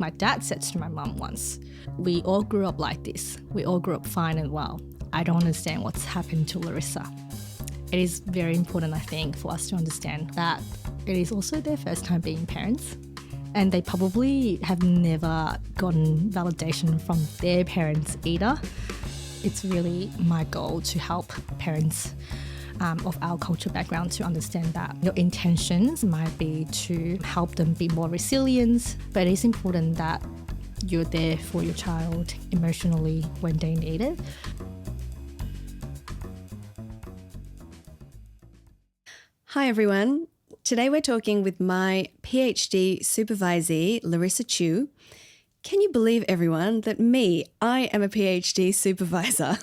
My dad said to my mum once, "We all grew up like this. We all grew up fine and well. I don't understand what's happened to Larissa." It is very important, I think, for us to understand that it is also their first time being parents, and they probably have never gotten validation from their parents either. It's really my goal to help parents of our cultural background to understand that your intentions might be to help them be more resilient, but it is important that you're there for your child emotionally when they need it. Hi everyone. Today we're talking with my PhD supervisee, Larissa Qiu. Can you believe, everyone, that I am a PhD supervisor?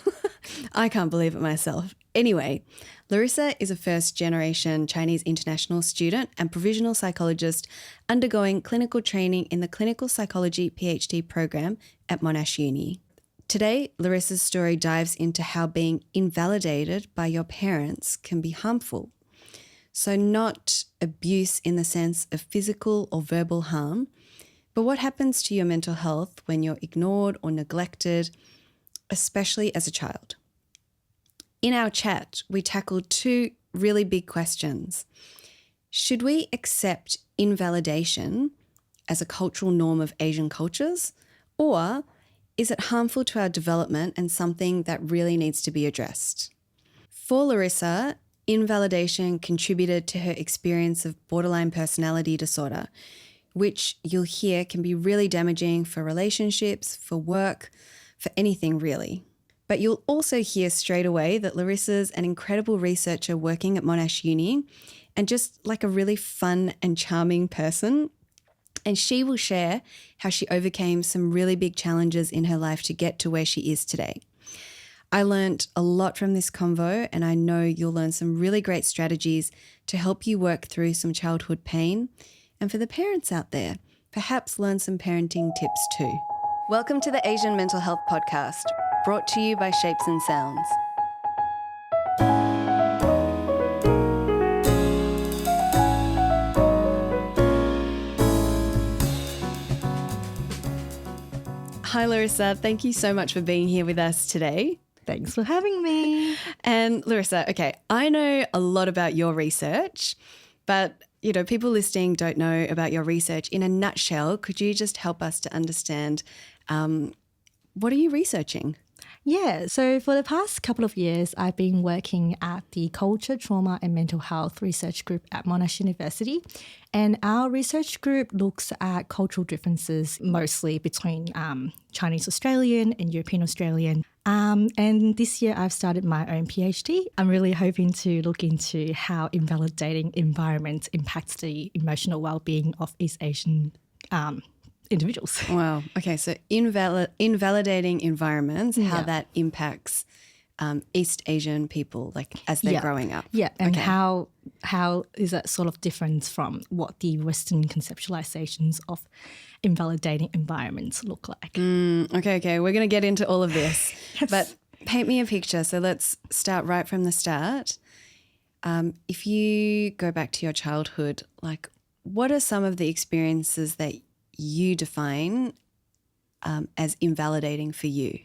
I can't believe it myself. Anyway, Larissa is a first-generation Chinese international student and provisional psychologist undergoing clinical training in the clinical psychology PhD program at Monash Uni. Today, Larissa's story dives into how being invalidated by your parents can be harmful. So not abuse in the sense of physical or verbal harm, but what happens to your mental health when you're ignored or neglected, especially as a child. In our chat, we tackled two really big questions. Should we accept invalidation as a cultural norm of Asian cultures, or is it harmful to our development and something that really needs to be addressed? For Larissa, invalidation contributed to her experience of borderline personality disorder, which you'll hear can be really damaging for relationships, for work, for anything really. But you'll also hear straight away that Larissa's an incredible researcher working at Monash Uni and just like a really fun and charming person. And she will share how she overcame some really big challenges in her life to get to where she is today. I learned a lot from this convo, and I know you'll learn some really great strategies to help you work through some childhood pain. And for the parents out there, perhaps learn some parenting tips too. Welcome to the Asian Mental Health Podcast, brought to you by Shapes and Sounds. Hi Larissa, thank you so much for being here with us today. Thanks for having me. And Larissa, okay, I know a lot about your research, but people listening don't know about your research. In a nutshell, could you just help us to understand what are you researching? Yeah, so for the past couple of years, I've been working at the Culture, Trauma and Mental Health Research Group at Monash University. And our research group looks at cultural differences mostly between Chinese Australian and European Australian. And this year I've started my own PhD. I'm really hoping to look into how invalidating environment impacts the emotional well-being of East Asian individuals. Wow. Okay, so invalidating environments, how that impacts East Asian people, like as they're growing up. Yeah, and how is that sort of different from what the Western conceptualizations of invalidating environments look like. Okay, we're going to get into all of this. Yes. But paint me a picture. So let's start right from the start. If you go back to your childhood, like what are some of the experiences that you define as invalidating for you?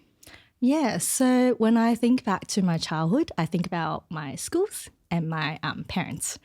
Yeah, so when I think back to my childhood, I think about my schools and my parents.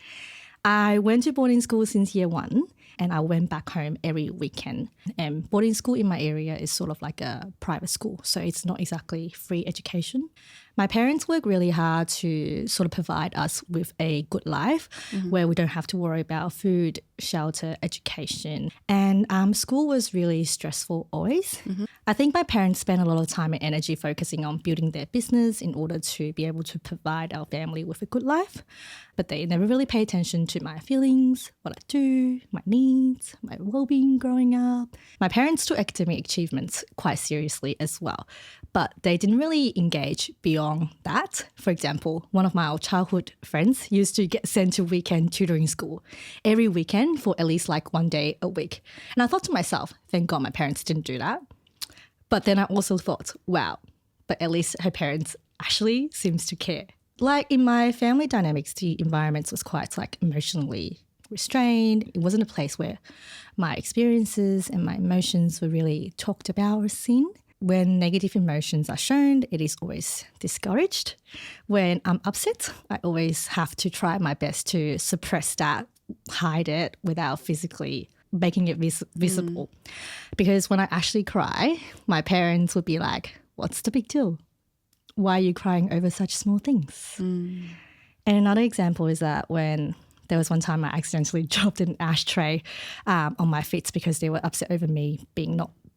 I went to boarding school since year one, and I went back home every weekend. And boarding school in my area is sort of like a private school, so it's not exactly free education. My parents work really hard to sort of provide us with a good life where we don't have to worry about food, shelter, education. And school was really stressful always. I think my parents spent a lot of time and energy focusing on building their business in order to be able to provide our family with a good life. But they never really pay attention to my feelings, what I do, my needs, my well-being growing up. My parents took academic achievements quite seriously as well, but they didn't really engage beyond that. For example, one of my old childhood friends used to get sent to weekend tutoring school every weekend for at least like one day a week. And I thought to myself, thank God my parents didn't do that. But then I also thought, wow, but at least her parents actually seems to care. Like in my family dynamics, the environment was quite like emotionally restrained. It wasn't a place where my experiences and my emotions were really talked about or seen. When negative emotions are shown, it is always discouraged. When I'm upset, I always have to try my best to suppress that, hide it without physically making it visible. Because when I actually cry, my parents would be like, what's the big deal? Why are you crying over such small things? And another example is that when there was one time I accidentally dropped an ashtray on my feet because they were upset over me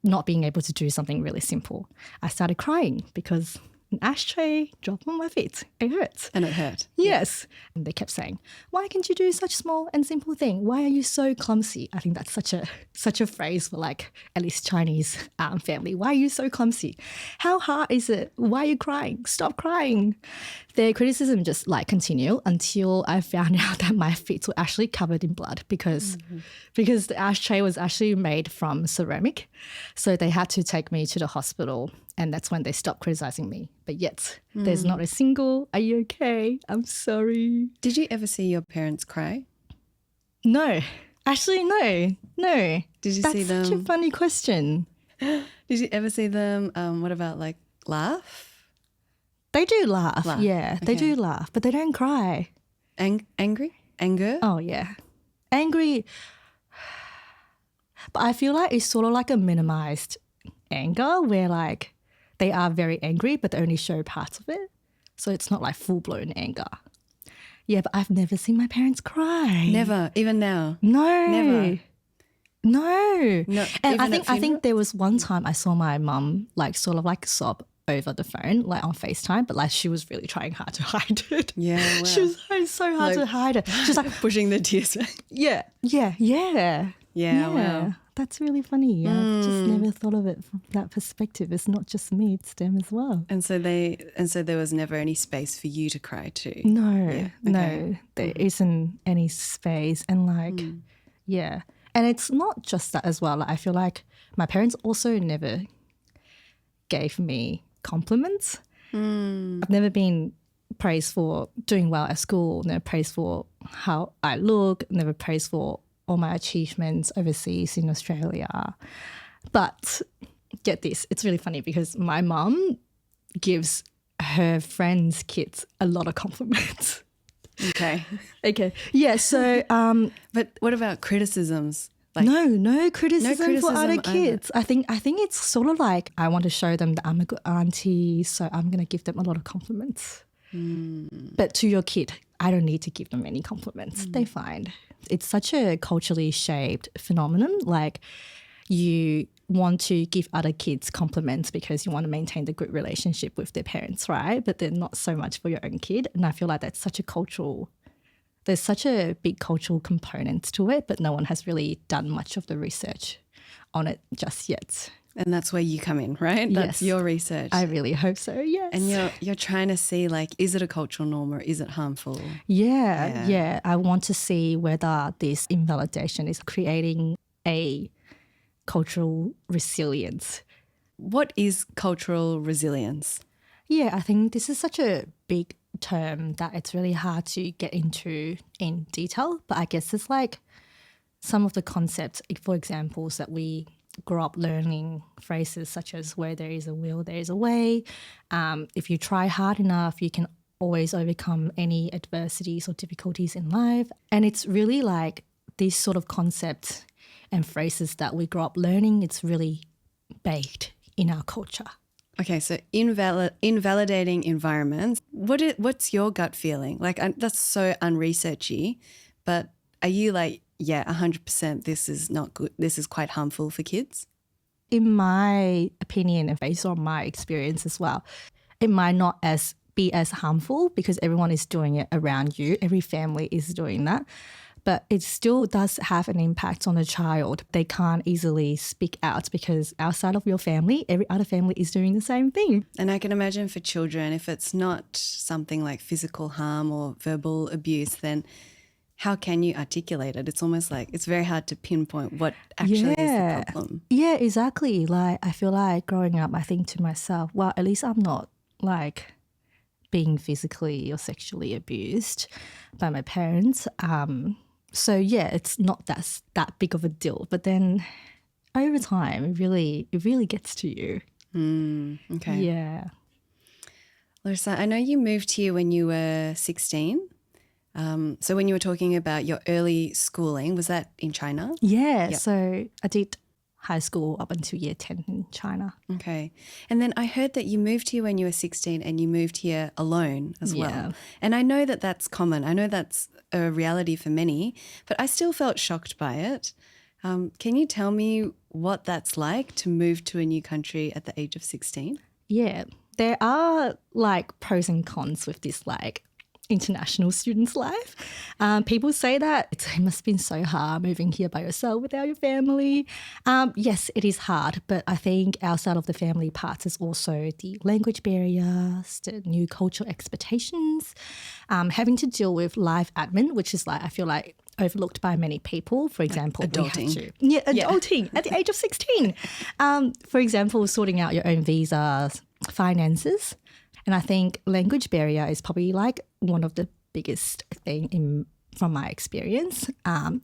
not being able to do something really simple. I started crying because an ashtray dropped on my feet. It hurts. And it hurt. Yes. And they kept saying, why can't you do such small and simple thing? Why are you so clumsy? I think that's such a phrase for like at least Chinese family. Why are you so clumsy? How hard is it? Why are you crying? Stop crying. Their criticism just like continued until I found out that my feet were actually covered in blood because the ashtray was actually made from ceramic. So they had to take me to the hospital, and that's when they stopped criticizing me. But yet there's not a single, are you okay? I'm sorry. Did you ever see your parents cry? No. Actually, no. Did you That's see them? such a funny question. Did you ever see them, what about like laugh? They do laugh. Yeah, they do laugh, but they don't cry. Angry? Anger? Oh, yeah. Angry. But I feel like it's sort of like a minimized anger where like they are very angry, but they only show parts of it. So it's not like full-blown anger. Yeah, but I've never seen my parents cry. Never, even now. No. Never. No. And I think there was one time I saw my mum like sort of like sob over the phone, like on FaceTime, but like she was really trying hard to hide it. Yeah, wow. She was trying so hard to hide it. She was like pushing the tears back. Yeah, wow. That's really funny. I've just never thought of it from that perspective. It's not just me, it's them as well. And so there was never any space for you to cry too. No, there isn't any space. And like, yeah. And it's not just that as well. Like, I feel like my parents also never gave me compliments. I've never been praised for doing well at school, never praised for how I look, never praised for all my achievements overseas in Australia. But get this, it's really funny because my mum gives her friends' kids a lot of compliments. Okay. Yeah, so but what about criticisms? Like, no criticism for other kids. I think it's sort of like I want to show them that I'm a good auntie, so I'm going to give them a lot of compliments. But to your kid, I don't need to give them any compliments. They find it's such a culturally shaped phenomenon. Like you want to give other kids compliments because you want to maintain the good relationship with their parents, right? But they're not so much for your own kid. And I feel like that's such a there's such a big cultural component to it, but no one has really done much of the research on it just yet. And that's where you come in, right? That's your research. I really hope so, yes. And you're trying to see like, is it a cultural norm or is it harmful? Yeah. I want to see whether this invalidation is creating a cultural resilience. What is cultural resilience? Yeah, I think this is such a big term that it's really hard to get into in detail, but I guess it's like some of the concepts, for examples that we grew up learning, phrases such as where there is a will, there is a way. If you try hard enough, you can always overcome any adversities or difficulties in life. And it's really like these sort of concepts and phrases that we grew up learning, it's really baked in our culture. Okay, so invalidating environments. What's your gut feeling? Like that's so unresearchy, but are you like, yeah, 100% this is not good, this is quite harmful for kids? In my opinion and based on my experience as well, it might not be as harmful because everyone is doing it around you. Every family is doing that. But it still does have an impact on a child. They can't easily speak out because outside of your family, every other family is doing the same thing. And I can imagine for children, if it's not something like physical harm or verbal abuse, then how can you articulate it? It's almost like it's very hard to pinpoint what actually is the problem. Yeah, exactly. Like I feel like growing up, I think to myself, well, at least I'm not like being physically or sexually abused by my parents. So yeah, it's not that big of a deal. But then over time, it really gets to you. Okay. Yeah. Larissa, I know you moved here when you were 16. So when you were talking about your early schooling, was that in China? Yeah. Yep. So I did high school up until year 10 in China. Okay. And then I heard that you moved here when you were 16 and you moved here alone as Yeah. well. And I know that that's common. I know that's a reality for many, but I still felt shocked by it. Can you tell me what that's like to move to a new country at the age of 16? Yeah. There are like pros and cons with this like international student's life. People say that it must have been so hard moving here by yourself without your family. Yes, it is hard, but I think outside of the family parts is also the language barriers, the new cultural expectations, having to deal with life admin, which is like I feel like overlooked by many people. For example, adulting. Adulting at the age of 16. For example, sorting out your own visas, finances. And I think language barrier is probably like one of the biggest thing from my experience.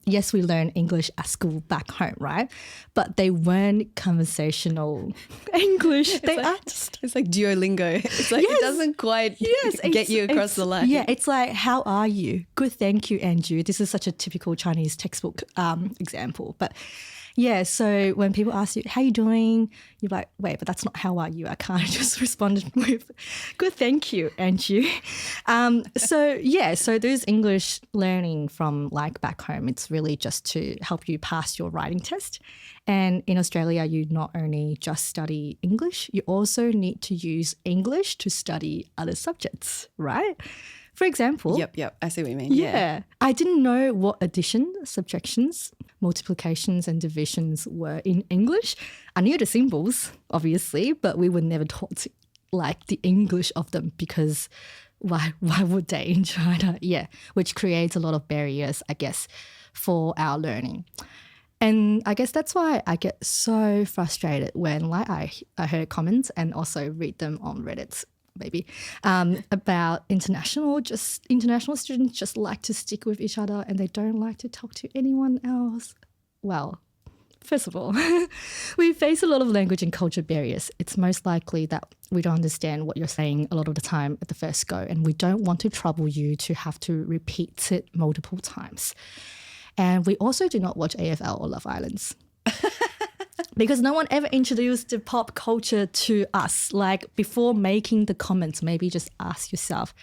Yes, we learn English at school back home, right? But they weren't conversational English. It's like Duolingo. It's like it doesn't quite get you across the line. Yeah, it's like, how are you? Good, thank you, and you. This is such a typical Chinese textbook example. But yeah, so when people ask you, how you doing? You're like, wait, but that's not how are you. I can't just respond with good, thank you, and you. So those English learning from like back home, it's really just to help you pass your writing test. And in Australia, you not only just study English, you also need to use English to study other subjects, right? For example. Yep. I see what you mean. Yeah. I didn't know what addition, subtractions, multiplications and divisions were in English. I knew the symbols, obviously, but we were never taught like the English of them because why would they in China? Yeah, which creates a lot of barriers, I guess, for our learning. And I guess that's why I get so frustrated when like I heard comments and also read them on Reddit maybe, about international students just like to stick with each other and they don't like to talk to anyone else. Well, first of all, we face a lot of language and culture barriers. It's most likely that we don't understand what you're saying a lot of the time at the first go, and we don't want to trouble you to have to repeat it multiple times. And we also do not watch AFL or Love Islands. Because no one ever introduced the pop culture to us. Like before making the comments, maybe just ask yourself,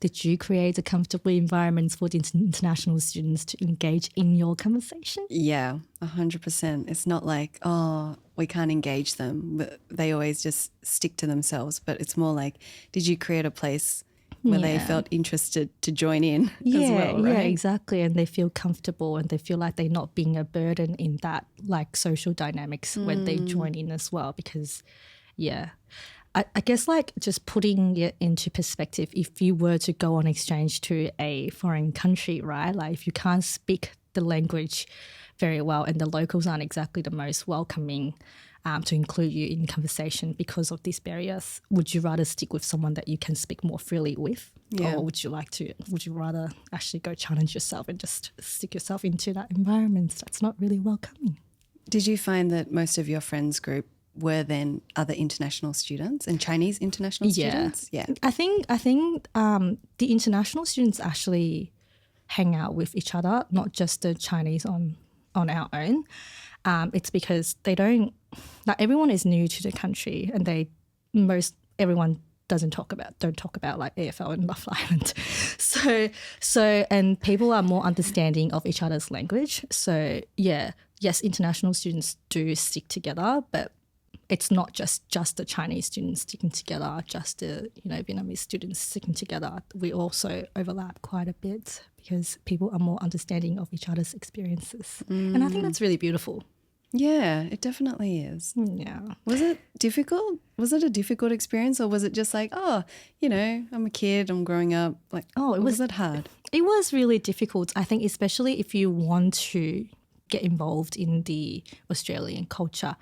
did you create a comfortable environment for the international students to engage in your conversation? Yeah, 100%. It's not like, oh, we can't engage them. But they always just stick to themselves. But it's more like, did you create a place where they felt interested to join in as well, right? Yeah, exactly. And they feel comfortable and they feel like they're not being a burden in that like social dynamics when they join in as well. Because, yeah, I guess like just putting it into perspective, if you were to go on exchange to a foreign country, right? Like if you can't speak the language very well and the locals aren't exactly the most welcoming to include you in conversation because of these barriers, would you rather stick with someone that you can speak more freely with? Yeah. Or would you rather actually go challenge yourself and just stick yourself into that environment that's not really welcoming? Did you find that most of your friends group were then other international students and Chinese international students? Yeah. I think the international students actually hang out with each other, not just the Chinese on our own. It's because they don't, like everyone is new to the country and everyone don't talk about like AFL and Love Island. So and people are more understanding of each other's language. So yeah, yes, international students do stick together, but it's not just the Chinese students sticking together, just the Vietnamese students sticking together. We also overlap quite a bit because people are more understanding of each other's experiences. And I think that's really beautiful. Yeah, it definitely is. Yeah. Was it difficult? Was it a difficult experience or was it just like, oh, I'm a kid, I'm growing up? Like, was it hard? It was really difficult. I think especially if you want to get involved in the Australian culture.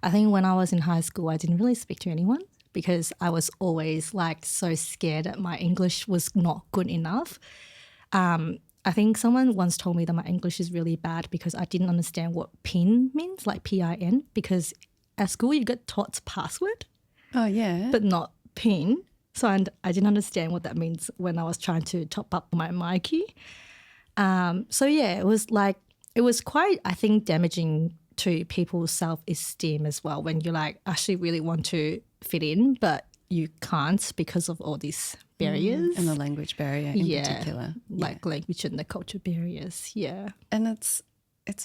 I think when I was in high school, I didn't really speak to anyone because I was always like so scared that my English was not good enough. I think someone once told me that my English is really bad because I didn't understand what PIN means, like PIN, because at school you get taught password, Oh, yeah. but not PIN. So I didn't understand what that means when I was trying to top up my Mikey. So yeah, it was quite, I think, damaging to people's self-esteem as well when you like actually really want to fit in, but you can't because of all these barriers. And the language barrier in particular. Like language and the culture barriers, And it's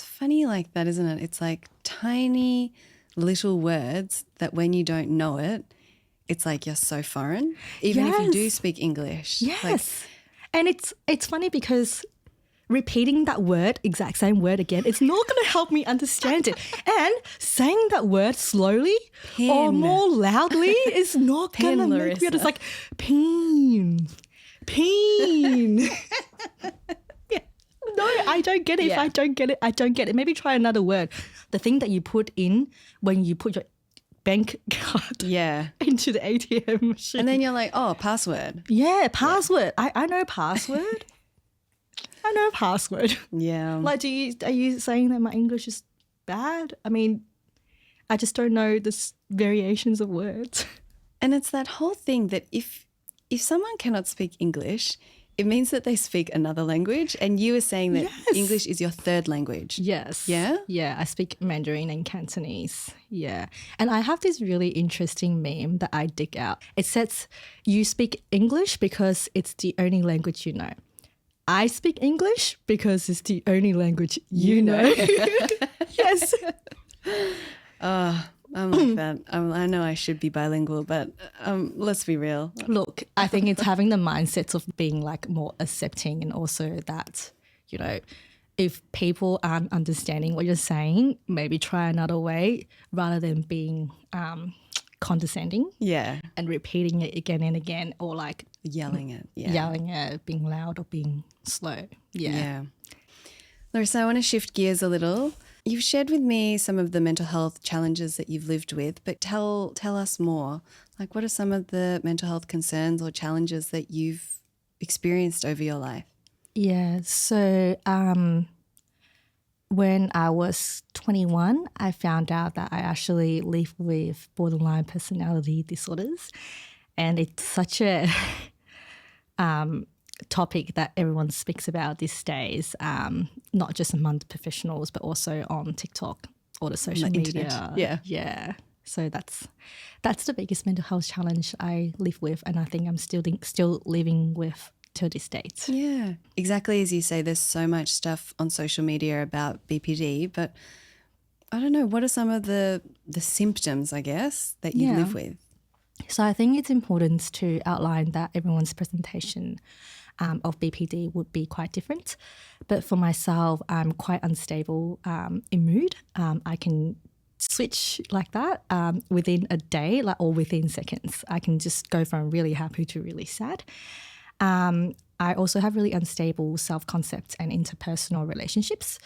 funny like that, isn't it? It's like tiny little words that when you don't know it, it's like you're so foreign, even if you do speak English. Yes. Like, and it's funny because repeating that word, exact same word again, it's not going to help me understand it. And saying that word slowly or more loudly is not going to make me. It's like peen. Yeah. No, I don't get it. If I don't get it, I don't get it. Maybe try another word. The thing that you put in when you put your bank card into the ATM machine. And then you're like, oh, password. Yeah, password. I know password. I know password. Yeah. Like, are you saying that my English is bad? I mean, I just don't know the variations of words. And it's that whole thing that if someone cannot speak English, it means that they speak another language. And you were saying that English is your third language. Yes. Yeah? Yeah, I speak Mandarin and Cantonese. Yeah. And I have this really interesting meme that I dig out. It says, you speak English because it's the only language you know. I speak English because it's the only language you know. Yes. I'm like that. I know I should be bilingual, but let's be real. Look, I think it's having the mindsets of being like more accepting, and also that, you know, if people aren't understanding what you're saying, maybe try another way rather than being condescending. Yeah. And repeating it again and again, or like yelling it. Yeah. Yelling it, being loud or being slow. Yeah. Larissa, I want to shift gears a little. You've shared with me some of the mental health challenges that you've lived with, but tell us more. Like, what are some of the mental health concerns or challenges that you've experienced over your life? Yeah. So when I was 21, I found out that I actually live with borderline personality disorders. And it's such a topic that everyone speaks about these days, not just among the professionals, but also on TikTok or the social media. Internet. Yeah. So that's the biggest mental health challenge I live with, and I think I'm still living with till this date. Yeah, exactly as you say, there's so much stuff on social media about BPD, but I don't know, what are some of the symptoms, I guess, that you live with? So I think it's important to outline that everyone's presentation of BPD would be quite different. But for myself, I'm quite unstable in mood. I can switch like that within a day, or within seconds. I can just go from really happy to really sad. I also have really unstable self-concept and interpersonal relationships.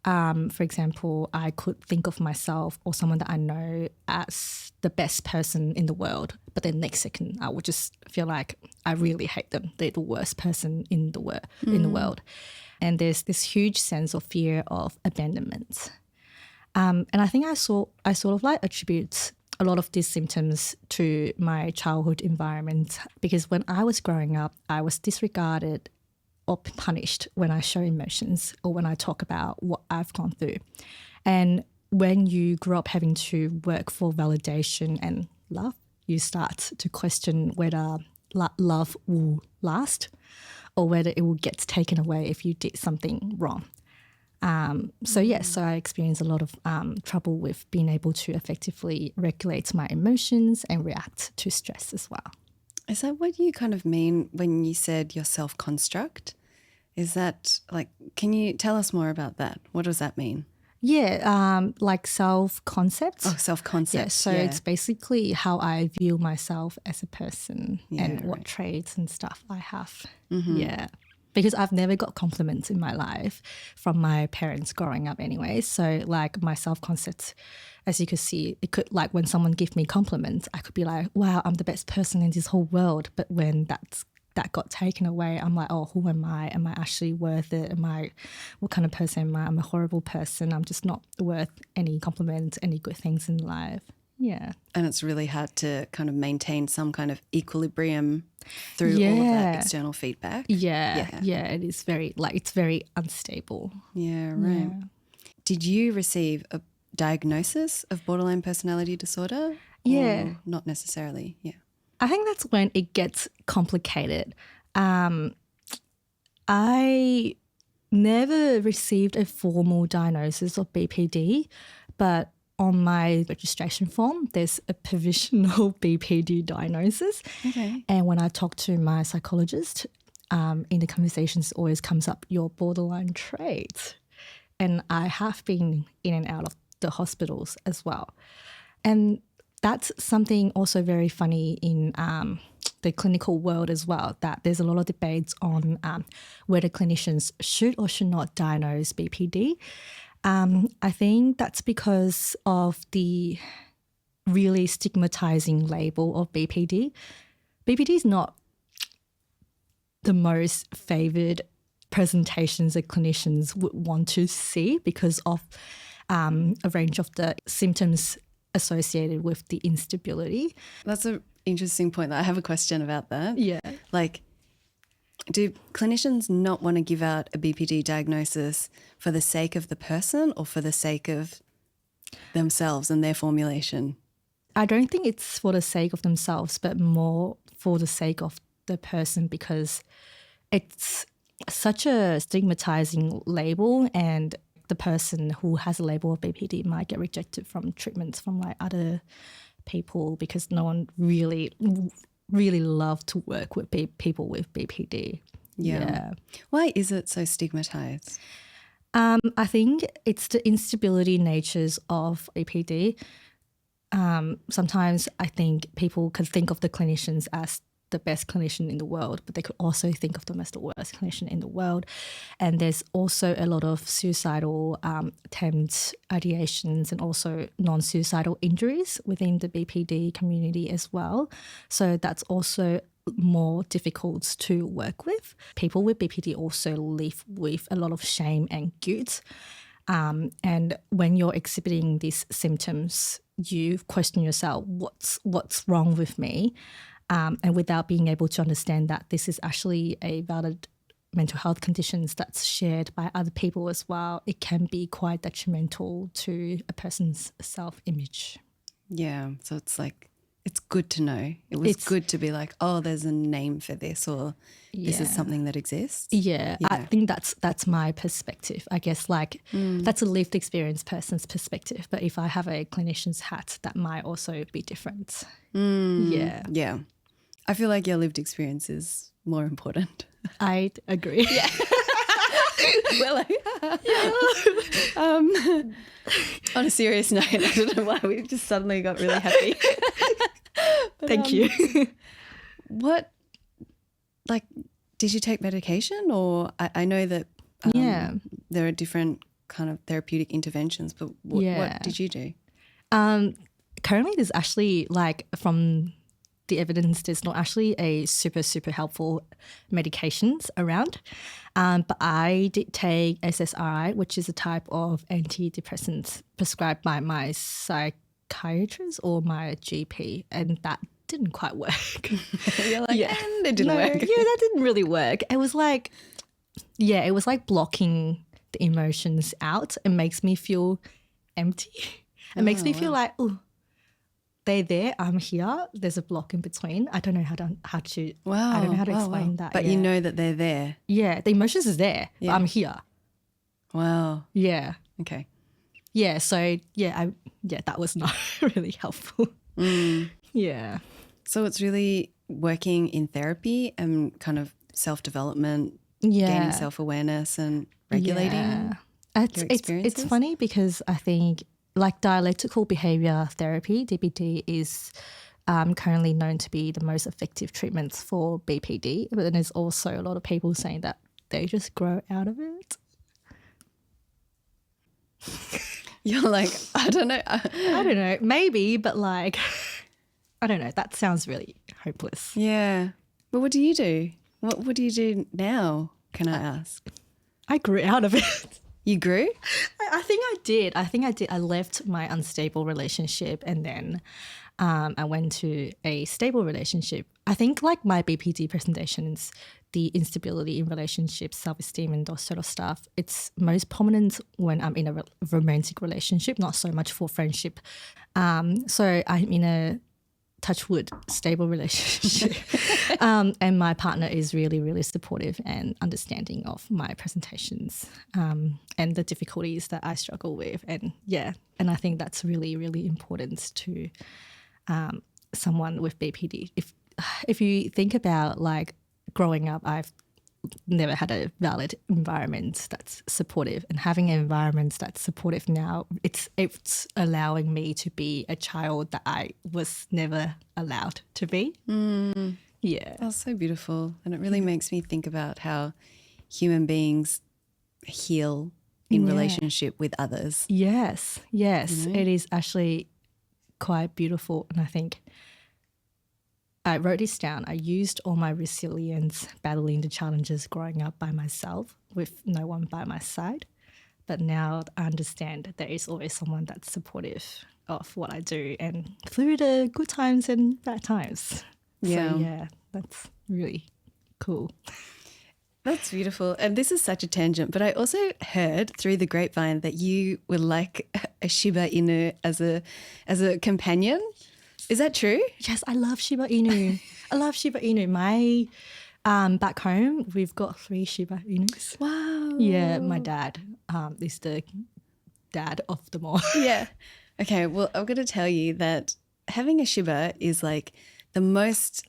For example, I could think of myself or someone that I know as the best person in the world, but then next second I would just feel like I really hate them. They're the worst person in the world. And there's this huge sense of fear of abandonment. And I think I sort of like attribute a lot of these symptoms to my childhood environment, because when I was growing up, I was disregarded or punished when I show emotions or when I talk about what I've gone through. And when you grow up having to work for validation and love, you start to question whether love will last or whether it will get taken away if you did something wrong. So I experienced a lot of trouble with being able to effectively regulate my emotions and react to stress as well. Is that what you kind of mean when you said your self-construct? Is that like, can you tell us more about that? What does that mean? Yeah, like self-concept. Oh, self-concept. Yeah, so it's basically how I view myself as a person and what traits and stuff I have. Mm-hmm. Yeah. Because I've never got compliments in my life from my parents growing up anyway. So like my self-concept, as you could see, it could, like when someone gives me compliments, I could be like, wow, I'm the best person in this whole world. But when that that got taken away, I'm like, oh, who am I? Am I actually worth it? What kind of person am I? I'm a horrible person. I'm just not worth any compliments, any good things in life. Yeah. And it's really hard to kind of maintain some kind of equilibrium through all of that external feedback. Yeah. It is it's very unstable. Yeah, right. Yeah. Did you receive a diagnosis of borderline personality disorder? Yeah. Or not necessarily, yeah. I think that's when it gets complicated. I never received a formal diagnosis of BPD, but on my registration form, there's a provisional BPD diagnosis. Okay. And when I talk to my psychologist, in the conversations, it always comes up your borderline trait. And I have been in and out of the hospitals as well. And that's something also very funny in the clinical world as well, that there's a lot of debates on whether clinicians should or should not diagnose BPD. I think that's because of the really stigmatizing label of BPD. BPD is not the most favored presentations that clinicians would want to see because of a range of the symptoms associated with the instability. That's an interesting point. I have a question about that. Yeah. Like, do clinicians not want to give out a BPD diagnosis for the sake of the person or for the sake of themselves and their formulation? I don't think it's for the sake of themselves, but more for the sake of the person, because it's such a stigmatizing label, and the person who has a label of BPD might get rejected from treatments from like other people because no one really love to work with people with BPD. Yeah. Why is it so stigmatized? I think it's the instability natures of BPD. Sometimes I think people could think of the clinicians as the best clinician in the world, but they could also think of them as the worst clinician in the world. And there's also a lot of suicidal attempts, ideations, and also non-suicidal injuries within the BPD community as well. So that's also more difficult to work with. People with BPD also live with a lot of shame and guilt. And when you're exhibiting these symptoms, you question yourself, what's wrong with me? And without being able to understand that this is actually a valid mental health conditions that's shared by other people as well, it can be quite detrimental to a person's self-image. Yeah, so it's like, it's good to know. It's good to be like, oh, there's a name for this, or this is something that exists. Yeah, I think that's my perspective. I guess that's a lived experience person's perspective. But if I have a clinician's hat, that might also be different. Yeah. Yeah. I feel like your lived experience is more important. I'd agree. Yeah. Well, on a serious note, I don't know why we just suddenly got really happy. But, Thank you. Did you take medication, or I know that there are different kind of therapeutic interventions, but what did you do? Currently there's actually from the evidence, there's not actually a super helpful medications around. But I did take SSRI, which is a type of antidepressants prescribed by my psychiatrist or my GP, and that didn't quite work. You're like, and it didn't work. Yeah, that didn't really work. It was like blocking the emotions out. It makes me feel empty. It makes me feel like, oh, they're there, I'm here, there's a block in between. I don't know how to I don't know how to explain that. But you know that they're there. Yeah, the emotions is there, but I'm here. Wow. Yeah. Okay. Yeah, so that was not really helpful. Yeah. So it's really working in therapy and kind of self-development, gaining self-awareness and regulating your experiences? It's funny because I think dialectical behaviour therapy, DBT, is currently known to be the most effective treatments for BPD, but then there's also a lot of people saying that they just grow out of it. You're like, I don't know. I don't know, maybe, but I don't know, that sounds really hopeless. Yeah. But what do you do? What do you do now, can I ask? I grew out of it. You grew? I think I did. I left my unstable relationship and then I went to a stable relationship. I think like my BPD presentations, the instability in relationships, self-esteem and those sort of stuff, it's most prominent when I'm in a romantic relationship, not so much for friendship. So I'm in a touch wood, stable relationship. And my partner is really, really supportive and understanding of my presentations and the difficulties that I struggle with. And and I think that's really, really important to someone with BPD. If you think about like growing up, I've never had a valid environment that's supportive, and having an environment that's supportive now, it's allowing me to be a child that I was never allowed to be. Yeah. That's so beautiful. And it really makes me think about how human beings heal in relationship with others. Yes. It is actually quite beautiful. And I think I wrote this down. I used all my resilience battling the challenges growing up by myself with no one by my side. But now I understand that there is always someone that's supportive of what I do and through the good times and bad times. Yeah. So, that's really cool. That's beautiful. And this is such a tangent, but I also heard through the grapevine that you would like a Shiba Inu as a companion. Is that true? Yes, I love Shiba Inu. I love Shiba Inu. My back home, we've got 3 Shiba Inus. Wow. Yeah, my dad is the dad of them all. Yeah. Okay, well, I'm going to tell you that having a Shiba is like the most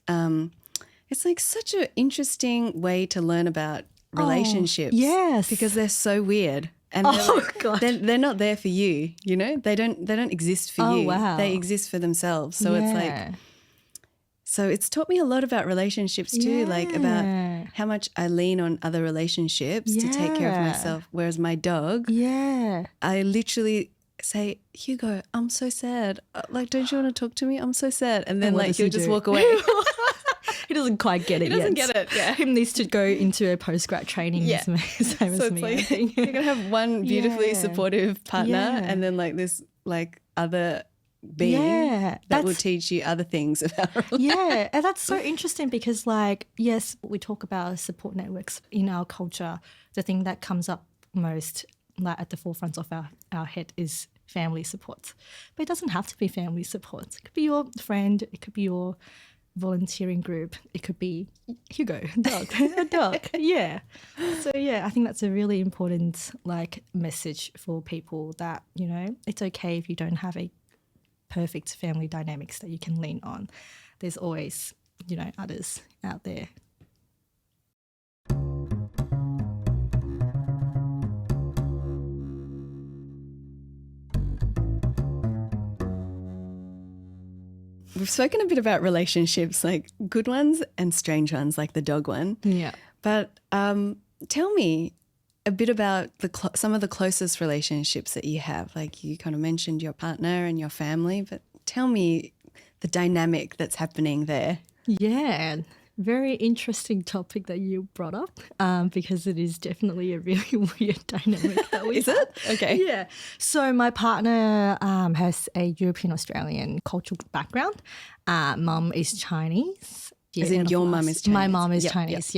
it's like such an interesting way to learn about relationships. Yes. Because they're so weird. And God. they're not there for you, you know? They don't exist for you. Wow. They exist for themselves. So it's like, so it's taught me a lot about relationships too, like about how much I lean on other relationships to take care of myself. Whereas my dog, I literally say, Hugo, I'm so sad. Like, don't you want to talk to me? I'm so sad. And then like he'll just walk away. He doesn't quite get it yet. He doesn't get it, yeah. He needs to go into a postgrad training. Same as me, like, I think. You're going to have one beautifully supportive partner and then like this like other being that will teach you other things about Yeah, and that's so interesting because like, yes, we talk about support networks in our culture. The thing that comes up most like at the forefront of our head is family support. But it doesn't have to be family support. It could be your friend, it could be your volunteering group, it could be Hugo, a dog. Yeah. So I think that's a really important like message for people that, you know, it's okay if you don't have a perfect family dynamics that you can lean on. There's always, you know, others out there. We've spoken a bit about relationships, like good ones and strange ones, like the dog one. Yeah. But tell me a bit about some of the closest relationships that you have. Like you kind of mentioned your partner and your family, but tell me the dynamic that's happening there. Yeah. Very interesting topic that you brought up because it is definitely a really weird dynamic that we Is it? Okay. Yeah. So my partner has a European-Australian cultural background. Mum is Chinese. As in your mum is Chinese? My mum is Chinese,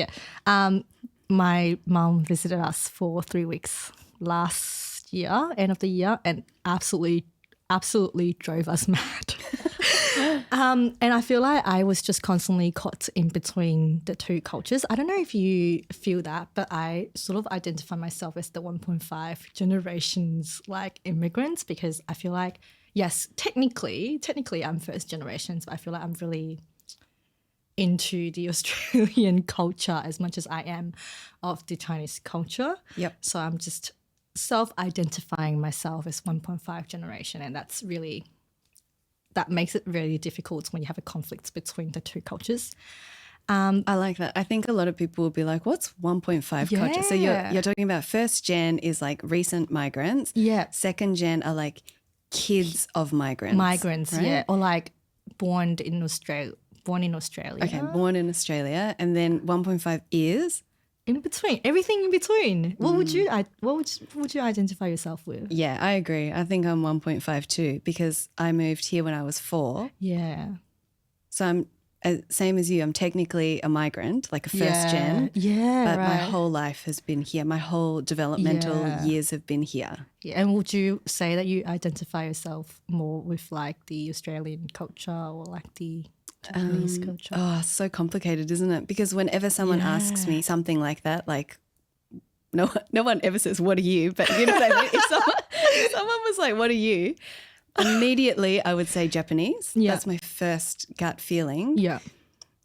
my mum visited us for 3 weeks last year, end of the year, and absolutely drove us mad. And I feel like I was just constantly caught in between the 2 cultures. I don't know if you feel that, but I sort of identify myself as the 1.5 generations like immigrants because I feel like, yes, technically I'm first generations, but I feel like I'm really into the Australian culture as much as I am of the Chinese culture. Yep. So I'm just self-identifying myself as 1.5 generation, and that makes it really difficult when you have a conflict between the 2 cultures. I like that. I think a lot of people will be like, what's 1.5 culture? So you're talking about first gen is like recent migrants. Yeah. Second gen are like kids of migrants. Migrants, right? yeah. Or like born in Australia, born in Australia. Okay, born in Australia, and then 1.5 is? In between, everything in between. What would you identify yourself with? Yeah, I agree. I think I'm 1.5 too because I moved here when I was 4. Yeah. So I'm same as you. I'm technically a migrant, like a first gen. Yeah, but right. my whole life has been here. My whole developmental years have been here. Yeah, and would you say that you identify yourself more with like the Australian culture or like the Japanese culture? Oh, so complicated, isn't it? Because whenever someone asks me something like that, like no one ever says, "What are you?" But you know what I mean? If someone was like, "What are you?" Immediately I would say Japanese. Yeah. That's my first gut feeling. Yeah.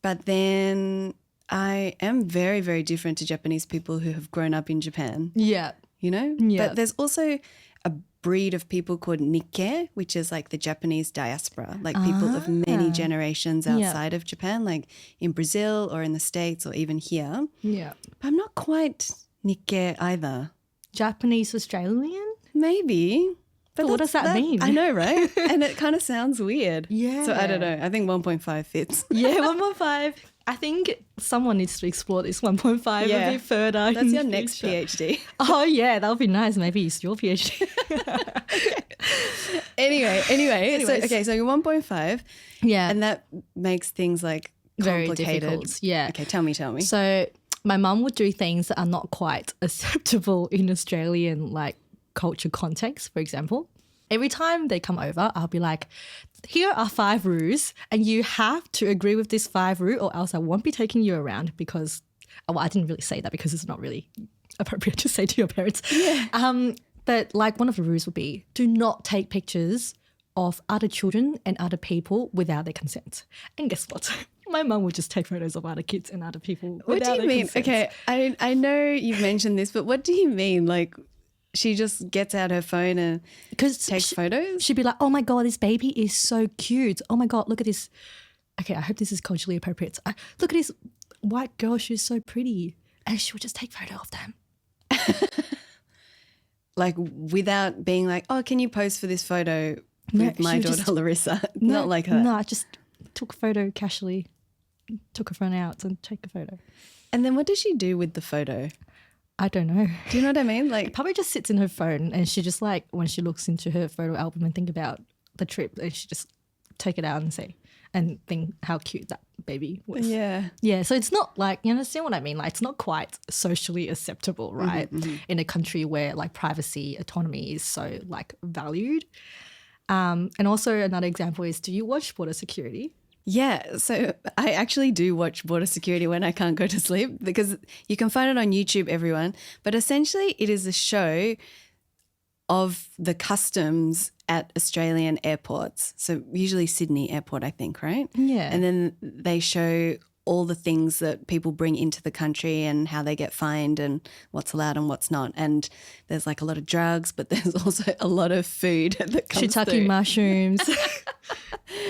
But then I am very, very different to Japanese people who have grown up in Japan. Yeah. You know? Yeah. But there's also a breed of people called Nikkei, which is like the Japanese diaspora, like people of many generations outside of Japan, like in Brazil or in the States or even here. Yeah. But I'm not quite Nikkei either. Japanese Australian? Maybe. But what does that mean? I know, right? And it kind of sounds weird. Yeah. So I don't know. I think 1.5 fits. Yeah, 1.5. I think someone needs to explore this 1.5 a bit further. That's your next PhD. Oh, yeah, that would be nice. Maybe it's your PhD. Anyway. So you're 1.5. Yeah. And that makes things like Very complicated. difficult. Yeah. Okay, tell me. So my mum would do things that are not quite acceptable in Australian like culture context, for example. Every time they come over, I'll be like, here are 5 rules and you have to agree with this 5 rule or else I won't be taking you around because, well, I didn't really say that because it's not really appropriate to say to your parents. Yeah. But like one of the rules would be do not take pictures of other children and other people without their consent. And guess what? My mum would just take photos of other kids and other people What without do you their mean? consent. Okay, I know you've mentioned this, but what do you mean? Like she just gets out her phone and takes photos? She'd be like, oh my God, this baby is so cute. Oh my God, look at this. Okay, I hope this is culturally appropriate. Look at this white girl, she's so pretty. And she would just take photo of them. Like without being like, oh, can you pose for this photo with my daughter Larissa? Not like that. No, I just took a photo casually, took her phone out and take a photo. And then what does she do with the photo? I don't know. Do you know what I mean? Like, It probably just sits in her phone and she just like, when she looks into her photo album and think about the trip, and she just take it out and say, and think how cute that baby was. yeah. Yeah, so it's not like, you understand what I mean? Like it's not quite socially acceptable, right? In a country where like privacy, autonomy is so like valued. And also another example is, do you watch Border Security? Yeah, so I actually do watch Border Security when I can't go to sleep because you can find it on YouTube, everyone. But essentially it is a show of the customs at Australian airports. So usually Sydney Airport, I think, right? Yeah. And then they show all the things that people bring into the country and how they get fined and what's allowed and what's not. And there's like a lot of drugs, but there's also a lot of food that comes Shiitake through. mushrooms,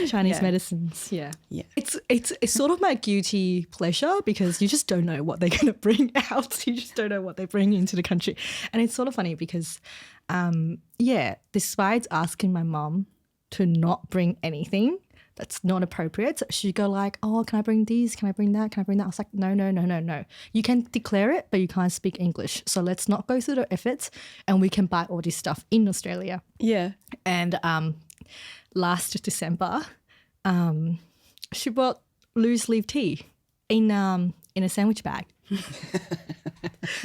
Chinese medicines. Yeah. Yeah. It's sort of my guilty pleasure because you just don't know what they're going to bring out. You just don't know what they bring into the country. And it's sort of funny because, despite asking my mom to not bring anything that's not appropriate, she'd go like, oh, can I bring these? Can I bring that? Can I bring that? I was like, no. You can declare it, but you can't speak English. So let's not go through the efforts and we can buy all this stuff in Australia. Yeah. And last December, she bought loose leaf tea in a sandwich bag,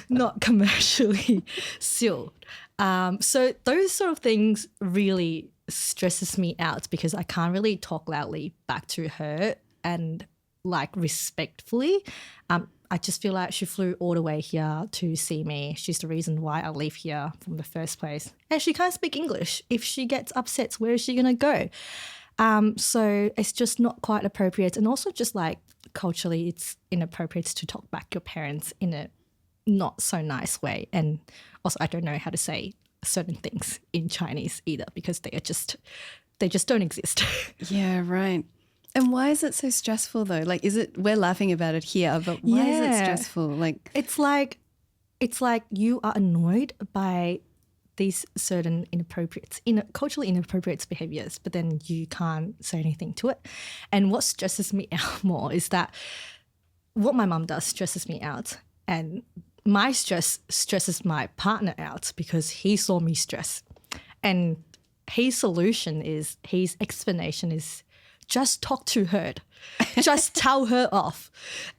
not commercially sealed. So those sort of things really stresses me out because I can't really talk loudly back to her and like respectfully. I just feel like she flew all the way here to see me. She's the reason why I live here from the first place. And she can't speak English. If she gets upset, where is she going to go? So it's just not quite appropriate. And also just like culturally, it's inappropriate to talk back your parents in a not so nice way. And also I don't know how to say certain things in Chinese either because they just don't exist. Yeah, right. And why is it so stressful though? Like, we're laughing about it here, but why is it stressful? Like, it's like you are annoyed by these certain culturally inappropriate behaviors, but then you can't say anything to it. And what stresses me out more is that what my mum does stresses me out, and my stress stresses my partner out because he saw me stress. And his explanation is just talk to her. Just tell her off.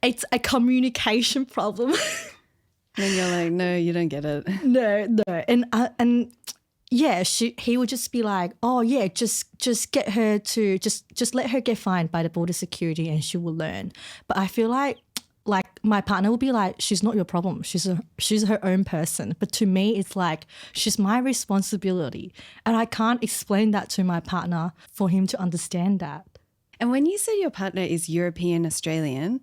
It's a communication problem. And you're like, no, you don't get it. No. And yeah, he would just be like, oh yeah, just get her to just let her get fined by the border security and she will learn. But I feel like my partner will be like, she's not your problem. She's her own person. But to me, it's like, she's my responsibility. And I can't explain that to my partner for him to understand that. And when you say your partner is European Australian,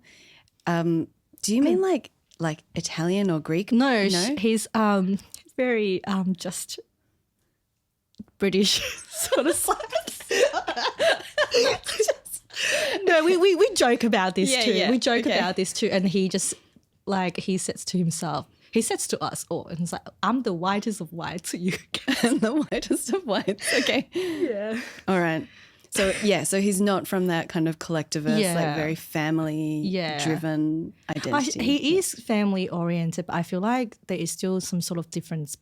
do you mean like Italian or Greek? No? He's very just British sort of size. No, we joke about this too. Yeah. We joke about this too. And he just he says to himself, he says to us all, and it's like, I'm the whitest of whites, you guys. I'm the whitest of whites. Okay. Yeah. All right. So so he's not from that kind of collectivist, like very family-driven identity. He is family-oriented, but I feel like there is still some sort of difference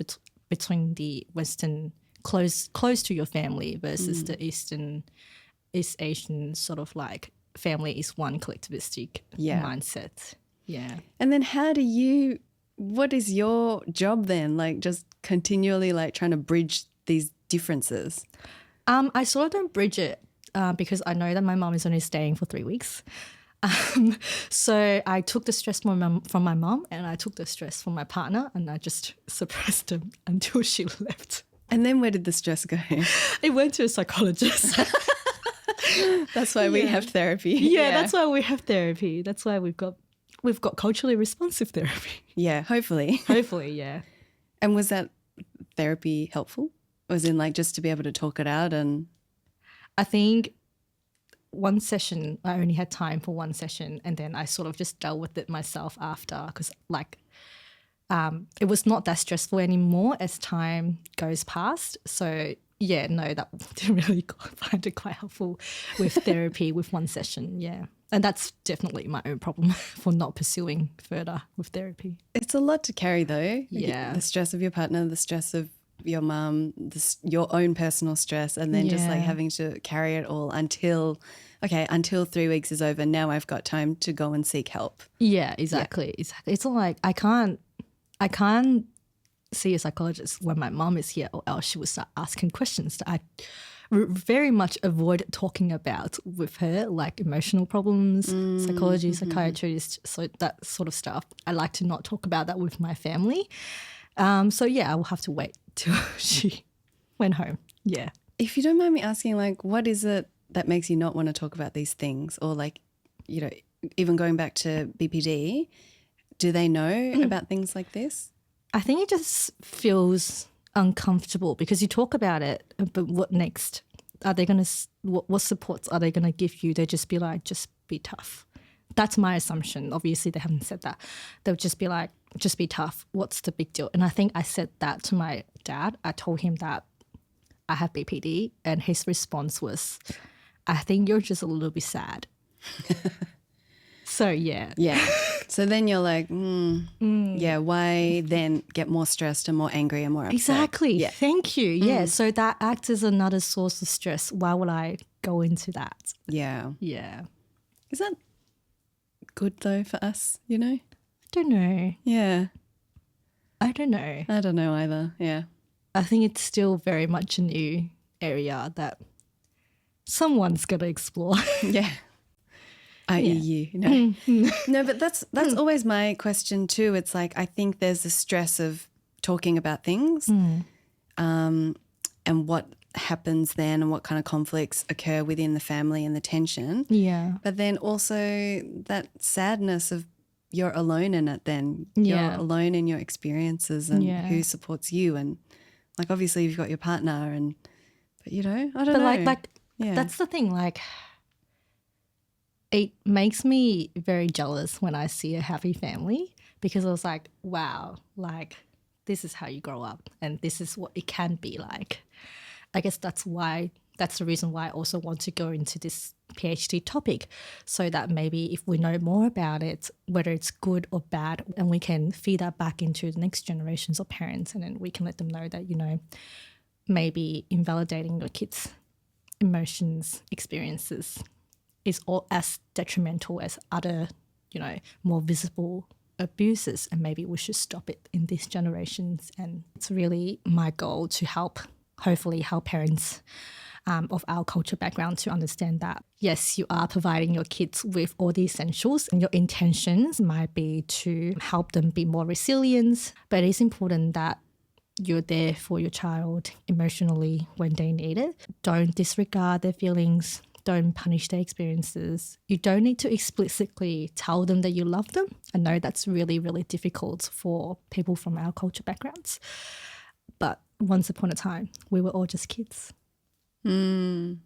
between the Western close to your family versus the East Asian sort of like family is one collectivistic mindset. Yeah. And then what is your job then? Like just continually like trying to bridge these differences? I sort of don't bridge it because I know that my mom is only staying for 3 weeks. So I took the stress from my mom and I took the stress from my partner and I just suppressed them until she left. And then where did the stress go? It went to a psychologist. That's why we have therapy. Yeah, that's why we have therapy. That's why we've got culturally responsive therapy. Yeah, hopefully. Hopefully, yeah. And was that therapy helpful? Was in like just to be able to talk it out? And I think one session, I only had time for one session, and then I sort of just dealt with it myself after because it was not that stressful anymore as time goes past. So yeah, no, that didn't really find it quite helpful with therapy with one session, yeah. And that's definitely my own problem for not pursuing further with therapy. It's a lot to carry though. Yeah. The stress of your partner, the stress of your mum, your own personal stress, and then just like having to carry it all until 3 weeks is over. Now I've got time to go and seek help. Yeah, exactly. It's not like I can't see a psychologist when my mum is here or else she would start asking questions that I very much avoid talking about with her, like emotional problems, psychology, psychiatrist, so that sort of stuff. I like to not talk about that with my family. So yeah, I will have to wait till she went home. Yeah. If you don't mind me asking, like, what is it that makes you not want to talk about these things? Or like, you know, even going back to BPD, do they know about things like this? I think it just feels uncomfortable because you talk about it, but what next? Are they going to, what supports are they going to give you? They just be like, just be tough. That's my assumption. Obviously, they haven't said that. They'll just be like, just be tough. What's the big deal? And I think I said that to my dad. I told him that I have BPD and his response was, I think you're just a little bit sad. So, yeah. Yeah. So then you're like, yeah, why then get more stressed and more angry and more upset? Exactly. Yeah. Thank you. Yeah. So that acts as another source of stress. Why would I go into that? Yeah. Yeah. Is that good though for us, you know? I don't know. Yeah. I don't know. I don't know either. Yeah. I think it's still very much a new area that someone's got to explore. Yeah. i.e. you know. No, but that's always my question too. It's like I think there's the stress of talking about things and what happens then and what kind of conflicts occur within the family and the tension. Yeah. But then also that sadness of you're alone in it then. Yeah. You're alone in your experiences and who supports you. And like obviously you've got your partner but you know, I don't know. But that's the thing, like it makes me very jealous when I see a happy family because I was like, wow, like this is how you grow up and this is what it can be like. I guess that's the reason why I also want to go into this PhD topic, so that maybe if we know more about it, whether it's good or bad, and we can feed that back into the next generations of parents, and then we can let them know that, maybe invalidating your kids' emotions, experiences is all as detrimental as other, more visible abuses, and maybe we should stop it in these generations. And it's really my goal to hopefully help parents of our culture background to understand that, yes, you are providing your kids with all the essentials and your intentions might be to help them be more resilient, but it is important that you're there for your child emotionally when they need it. Don't disregard their feelings. Don't punish their experiences. You don't need to explicitly tell them that you love them. I know that's really, really difficult for people from our culture backgrounds. But once upon a time, we were all just kids. It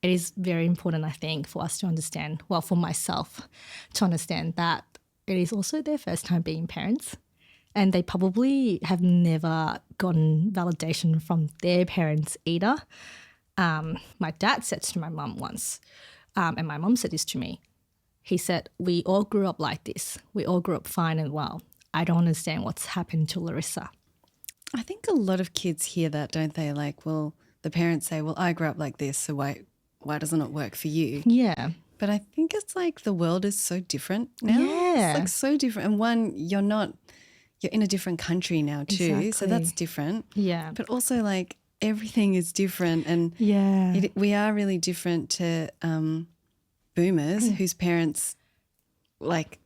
is very important, I think, for us to understand, well, for myself, to understand that it is also their first time being parents, and they probably have never gotten validation from their parents either. My dad said to my mum once, and my mum said this to me. He said, we all grew up like this. We all grew up fine and well. I don't understand what's happened to Larissa. I think a lot of kids hear that, don't they? Like, well, the parents say, well, I grew up like this, so why doesn't it work for you? Yeah. But I think it's like the world is so different now. Yeah. It's like so different. And one, you're in a different country now too. Exactly. So that's different. Yeah. But also like everything is different. And we are really different to boomers whose parents like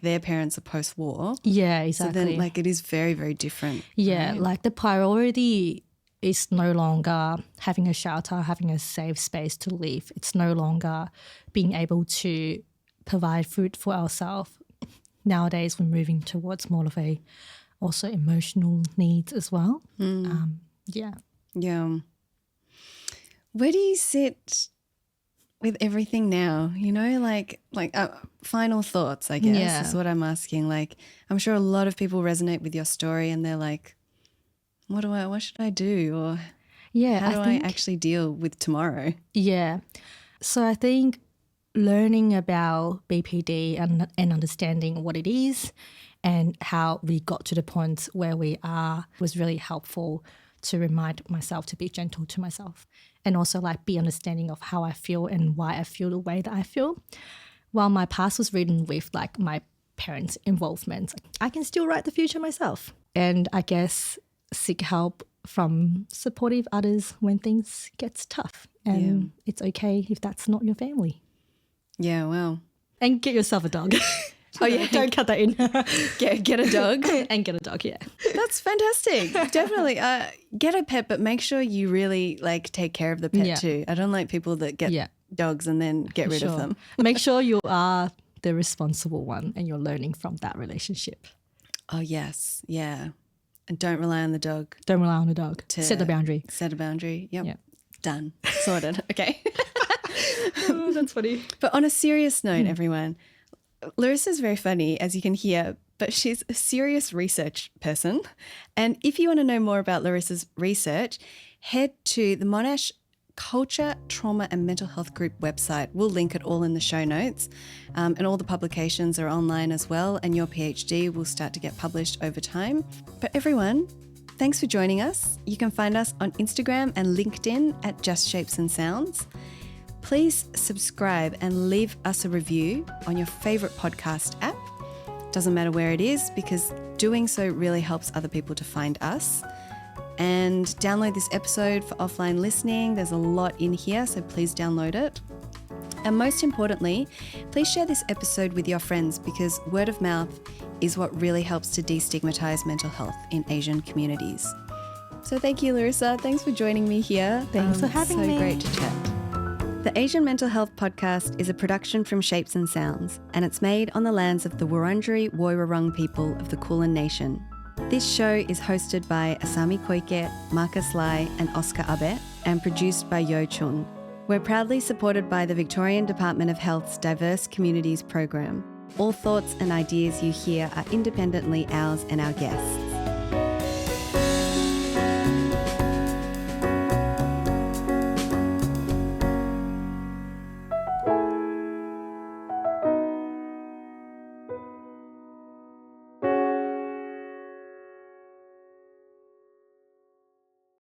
their parents are post-war. Yeah, exactly. So then like it is very, very different. Yeah, right? like the priority is no longer having a shelter, having a safe space to live. It's no longer being able to provide food for ourselves. Nowadays, we're moving towards more of a also emotional needs as well. Yeah. Yeah. Where do you sit with everything now? Final thoughts, I guess, is what I'm asking. Like, I'm sure a lot of people resonate with your story and they're like, what should I do? Or how do I actually deal with tomorrow? Yeah. So I think learning about BPD and understanding what it is and how we got to the point where we are was really helpful to remind myself to be gentle to myself, and also like be understanding of how I feel and why I feel the way that I feel. While my past was written with like my parents' involvement, I can still write the future myself. And I guess seek help from supportive others when things get tough. And it's okay if that's not your family. Yeah, well. And get yourself a dog. Oh yeah, don't cut that in. Get a dog. And get a dog, yeah. That's fantastic. Definitely. Get a pet, but make sure you really like take care of the pet too. I don't like people that get dogs and then get rid of them. Make sure you are the responsible one and you're learning from that relationship. Oh yes, yeah. And don't rely on the dog. Don't rely on the dog. Set the boundary. Set a boundary. Yep. Done. Sorted. Okay. Oh, that's funny. But on a serious note, everyone, Larissa's very funny, as you can hear, but she's a serious research person. And if you want to know more about Larissa's research, head to the Monash Culture, Trauma and Mental Health Group website. We'll link it all in the show notes. And all the publications are online as well, and your PhD will start to get published over time. But everyone, thanks for joining us. You can find us on Instagram and LinkedIn at Just Shapes and Sounds. Please subscribe and leave us a review on your favourite podcast app. Doesn't matter where it is, because doing so really helps other people to find us. And download this episode for offline listening. There's a lot in here, so please download it. And most importantly, please share this episode with your friends, because word of mouth is what really helps to destigmatise mental health in Asian communities. So thank you, Larissa. Thanks for joining me here. Thanks for having me. So great to chat. The Asian Mental Health Podcast is a production from Shapes and Sounds, and it's made on the lands of the Wurundjeri Woiwurrung people of the Kulin Nation. This show is hosted by Asami Koike, Marcus Lai and Oscar Abe, and produced by Yo Chun. We're proudly supported by the Victorian Department of Health's Diverse Communities program. All thoughts and ideas you hear are independently ours and our guests.